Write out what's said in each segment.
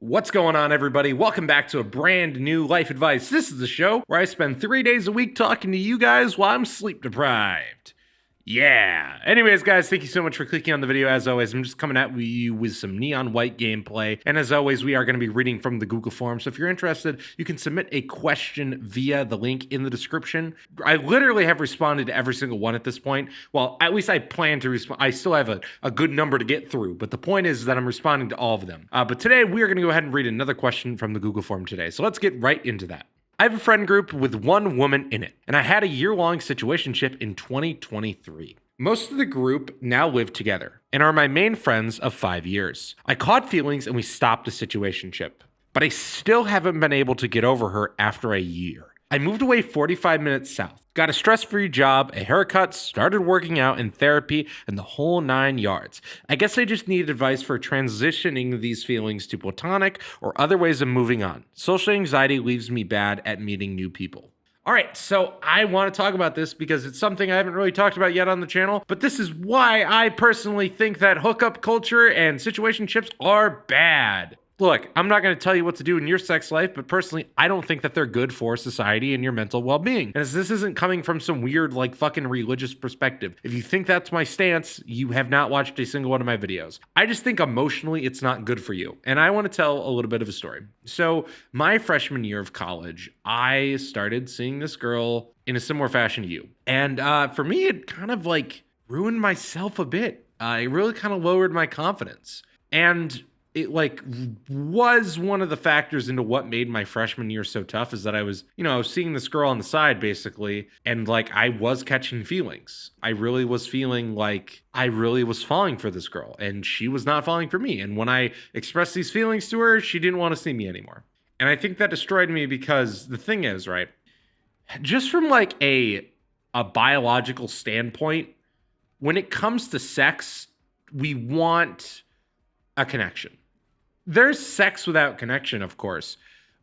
What's going on, everybody? Welcome back to a brand new Life Advice. This is the show where I spend 3 days a week talking to you guys while I'm sleep deprived. Yeah. Anyways, guys, thank you so much for clicking on the video. As always, I'm just coming at you with some neon white gameplay. And as always, we are going to be reading from the Google form. So if you're interested, you can submit a question via the link in the description. I literally have responded to every single one at this point. Well, at least I plan to respond. I still have a good number to get through. But the point is that I'm responding to all of them. But today, we are going to go ahead and read another question from the Google form today. So let's get right into that. I have a friend group with one woman in it, and I had a year-long situationship in 2023. Most of the group now live together and are my main friends of 5 years. I caught feelings and we stopped the situationship, but I still haven't been able to get over her after a year. I moved away 45 minutes south, got a stress-free job, a haircut, started working out in therapy, and the whole 9 yards. I guess I just need advice for transitioning these feelings to platonic or other ways of moving on. Social anxiety leaves me bad at meeting new people. All right, so I want to talk about this because it's something I haven't really talked about yet on the channel, but this is why I personally think that hookup culture and situationships are bad. Look, I'm not going to tell you what to do in your sex life, but personally, I don't think that they're good for society and your mental well-being. And as this isn't coming from some weird, fucking religious perspective. If you think that's my stance, you have not watched a single one of my videos. I just think emotionally, it's not good for you. And I want to tell a little bit of a story. So my freshman year of college, I started seeing this girl in a similar fashion to you. And for me, it kind of ruined myself a bit. It really kind of lowered my confidence. And it was one of the factors into what made my freshman year so tough is that I was seeing this girl on the side basically. And I was catching feelings. I really was feeling like I really was falling for this girl and she was not falling for me. And when I expressed these feelings to her, she didn't want to see me anymore. And I think that destroyed me because the thing is, right, just from a biological standpoint, when it comes to sex, we want a connection. There's sex without connection, of course,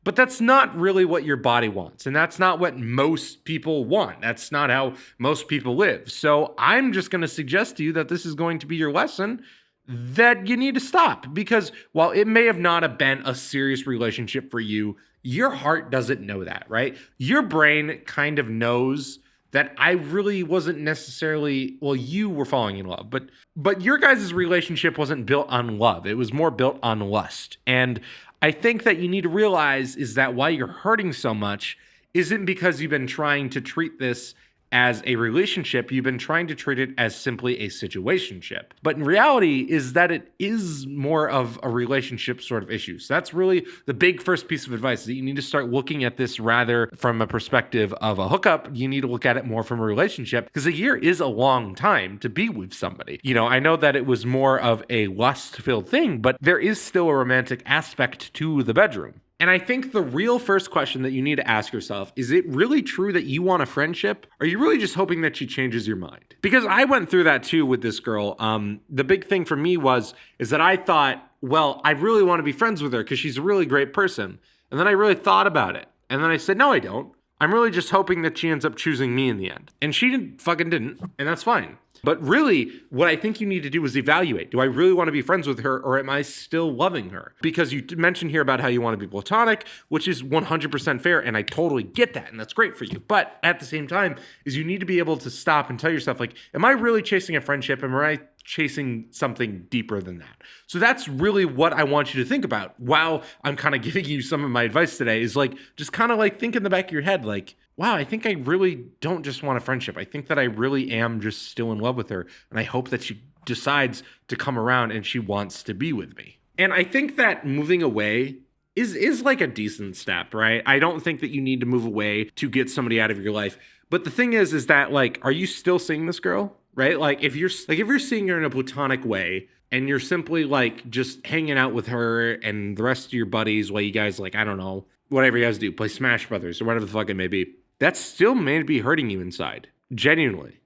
but that's not really what your body wants. And that's not what most people want. That's not how most people live. So I'm just going to suggest to you that this is going to be your lesson that you need to stop. Because while it may have not have been a serious relationship for you, your heart doesn't know that, right? Your brain kind of knows that I really wasn't necessarily, you were falling in love, but your guys' relationship wasn't built on love. It was more built on lust. And I think that you need to realize is that why you're hurting so much isn't because you've been trying to treat this as a relationship. You've been trying to treat it as simply a situationship. But in reality is that it is more of a relationship sort of issue. So that's really the big first piece of advice, that you need to start looking at this rather from a perspective of a hookup. You need to look at it more from a relationship because a year is a long time to be with somebody. I know that it was more of a lust-filled thing, but there is still a romantic aspect to the bedroom. And I think the real first question that you need to ask yourself, is it really true that you want a friendship? Or are you really just hoping that she changes your mind? Because I went through that too with this girl. The big thing for me is that I thought, well, I really want to be friends with her because she's a really great person. And then I really thought about it. And then I said, no, I don't. I'm really just hoping that she ends up choosing me in the end. And she didn't, and that's fine. But really, what I think you need to do is evaluate. Do I really want to be friends with her, or am I still loving her? Because you mentioned here about how you want to be platonic, which is 100% fair, and I totally get that, and that's great for you. But at the same time, is you need to be able to stop and tell yourself, am I really chasing a friendship? Am I chasing something deeper than that? So that's really what I want you to think about while I'm kind of giving you some of my advice today, is just kind of think in the back of your head, wow, I think I really don't just want a friendship. I think that I really am just still in love with her. And I hope that she decides to come around and she wants to be with me. And I think that moving away is a decent step, right? I don't think that you need to move away to get somebody out of your life. But the thing is that are you still seeing this girl, right? If you're seeing her in a platonic way and you're simply just hanging out with her and the rest of your buddies while you guys I don't know, whatever you guys do, play Smash Brothers or whatever the fuck it may be, that still may be hurting you inside, genuinely.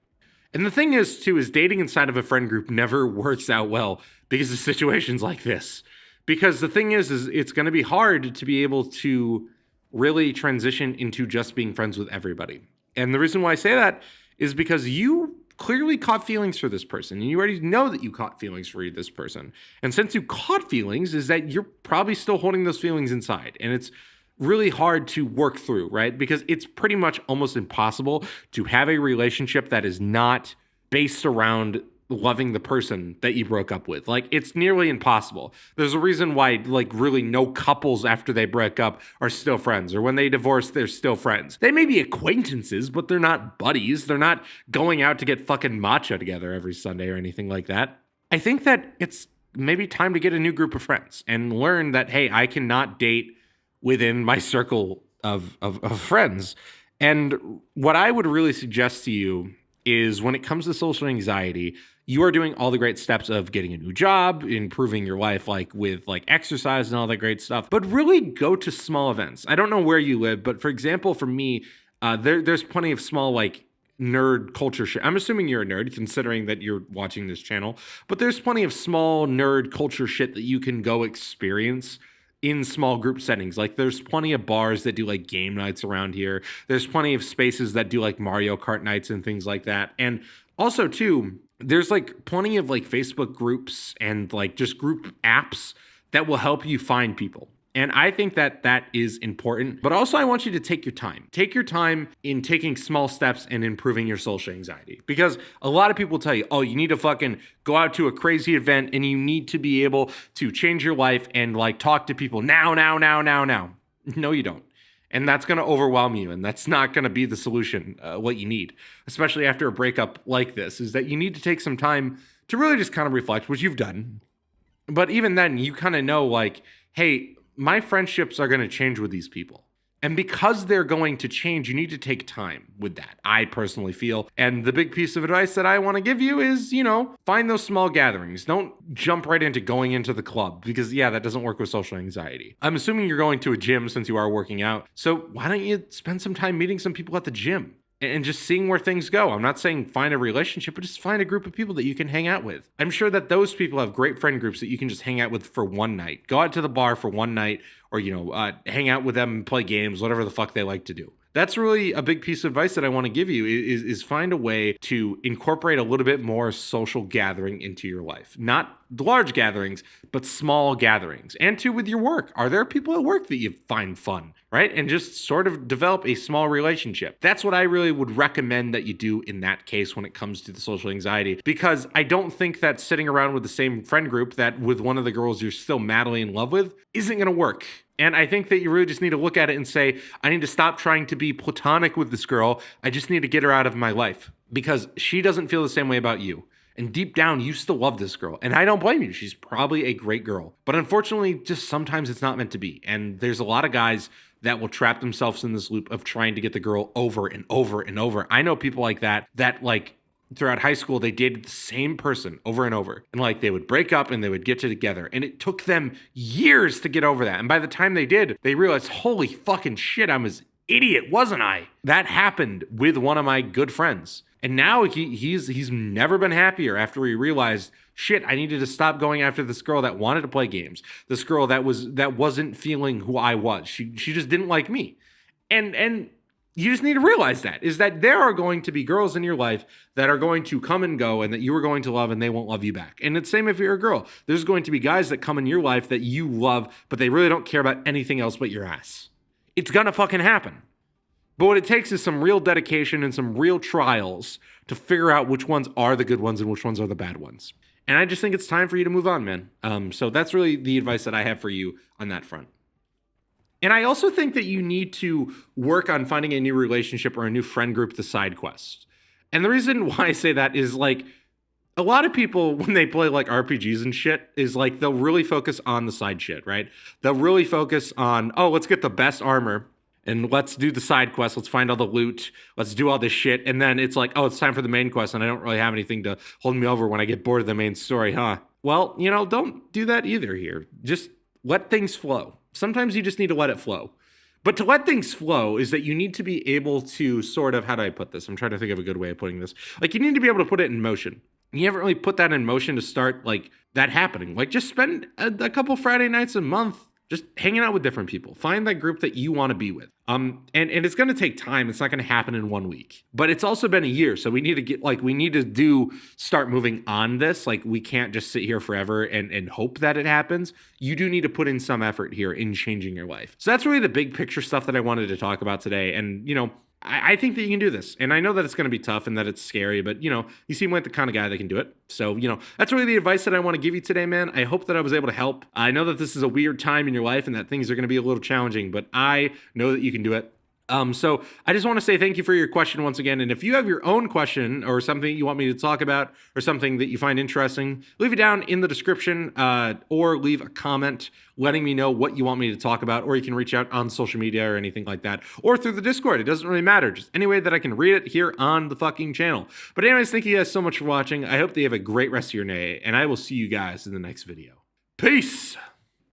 And the thing is, too, is dating inside of a friend group never works out well because of situations like this. Because the thing is it's going to be hard to be able to really transition into just being friends with everybody. And the reason why I say that is because you clearly caught feelings for this person, and you already know that you caught feelings for this person. And since you caught feelings, is that you're probably still holding those feelings inside, and it's really hard to work through, right? Because it's pretty much almost impossible to have a relationship that is not based around loving the person that you broke up with. Like, it's nearly impossible. There's a reason why, like, really no couples after they break up are still friends, or when they divorce, they're still friends. They may be acquaintances, but they're not buddies. They're not going out to get fucking matcha together every Sunday or anything like that. I think that it's maybe time to get a new group of friends and learn that, hey, I cannot date within my circle of friends. And what I would really suggest to you is, when it comes to social anxiety, you are doing all the great steps of getting a new job, improving your life, like with like exercise and all that great stuff, but really go to small events. I don't know where you live, but for example, for me, there's plenty of small like nerd culture shit. I'm assuming you're a nerd considering that you're watching this channel, but there's plenty of small nerd culture shit that you can go experience in small group settings. Like, there's plenty of bars that do like game nights around here. There's plenty of spaces that do like Mario Kart nights and things like that. And also too, there's like plenty of like Facebook groups and like just group apps that will help you find people. And I think that that is important. But also, I want you to take your time. Take your time in taking small steps and improving your social anxiety. Because a lot of people tell you, oh, you need to fucking go out to a crazy event and you need to be able to change your life and like talk to people now. No, you don't. And that's going to overwhelm you. And that's not going to be the solution, what you need, especially after a breakup like this, is that you need to take some time to really just kind of reflect, which you've done. But even then, you kind of know like, hey, my friendships are going to change with these people. And because they're going to change, you need to take time with that, I personally feel. And the big piece of advice that I want to give you is, find those small gatherings. Don't jump right into going into the club because, yeah, that doesn't work with social anxiety. I'm assuming you're going to a gym since you are working out. So why don't you spend some time meeting some people at the gym and just seeing where things go? I'm not saying find a relationship, but just find a group of people that you can hang out with. I'm sure that those people have great friend groups that you can just hang out with for one night. Go out to the bar for one night, or, hang out with them and play games, whatever the fuck they like to do. That's really a big piece of advice that I want to give you is find a way to incorporate a little bit more social gathering into your life. Not large gatherings, but small gatherings. And too, with your work. Are there people at work that you find fun, right? And just sort of develop a small relationship. That's what I really would recommend that you do in that case when it comes to the social anxiety, because I don't think that sitting around with the same friend group that with one of the girls you're still madly in love with isn't going to work. And I think that you really just need to look at it and say, I need to stop trying to be platonic with this girl. I just need to get her out of my life because she doesn't feel the same way about you. And deep down, you still love this girl. And I don't blame you. She's probably a great girl. But unfortunately, just sometimes it's not meant to be. And there's a lot of guys that will trap themselves in this loop of trying to get the girl over and over and over. I know people like that like throughout high school, they dated the same person over and over. And like they would break up and they would get together. And it took them years to get over that. And by the time they did, they realized, holy fucking shit, I'm an idiot, wasn't I? That happened with one of my good friends. And now he's never been happier after he realized, shit, I needed to stop going after this girl that wanted to play games. This girl that wasn't feeling who I was. She just didn't like me. And you just need to realize is that there are going to be girls in your life that are going to come and go and that you are going to love and they won't love you back. And it's the same if you're a girl. There's going to be guys that come in your life that you love, but they really don't care about anything else but your ass. It's gonna fucking happen. But what it takes is some real dedication and some real trials to figure out which ones are the good ones and which ones are the bad ones. And I just think it's time for you to move on, man. So that's really the advice that I have for you on that front. And I also think that you need to work on finding a new relationship or a new friend group to side quest. And the reason why I say that is like a lot of people, when they play like RPGs and shit, is like they'll really focus on the side shit, right? They'll really focus on, oh, let's get the best armor and let's do the side quest. Let's find all the loot. Let's do all this shit. And then it's like, oh, it's time for the main quest. And I don't really have anything to hold me over when I get bored of the main story, huh? Well, don't do that either here. Just let things flow. Sometimes you just need to let it flow. But to let things flow is that you need to be able to sort of, how do I put this? I'm trying to think of a good way of putting this. Like, you need to be able to put it in motion. You haven't really put that in motion to start like that happening. Like, just spend a couple Friday nights a month just hanging out with different people. Find that group that you want to be with. And it's going to take time. It's not going to happen in 1 week. But it's also been a year, so we need to start moving on this. Like, we can't just sit here forever and hope that it happens. You do need to put in some effort here in changing your life. So that's really the big picture stuff that I wanted to talk about today. And, I think that you can do this. And I know that it's going to be tough and that it's scary, but, you seem like the kind of guy that can do it. So, that's really the advice that I want to give you today, man. I hope that I was able to help. I know that this is a weird time in your life and that things are going to be a little challenging, but I know that you can do it. So I just want to say thank you for your question once again. And if you have your own question or something you want me to talk about or something that you find interesting, leave it down in the description or leave a comment letting me know what you want me to talk about, or you can reach out on social media or anything like that, or through the Discord. It doesn't really matter. Just any way that I can read it here on the fucking channel. But anyways, thank you guys so much for watching. I hope that you have a great rest of your day, and I will see you guys in the next video. Peace!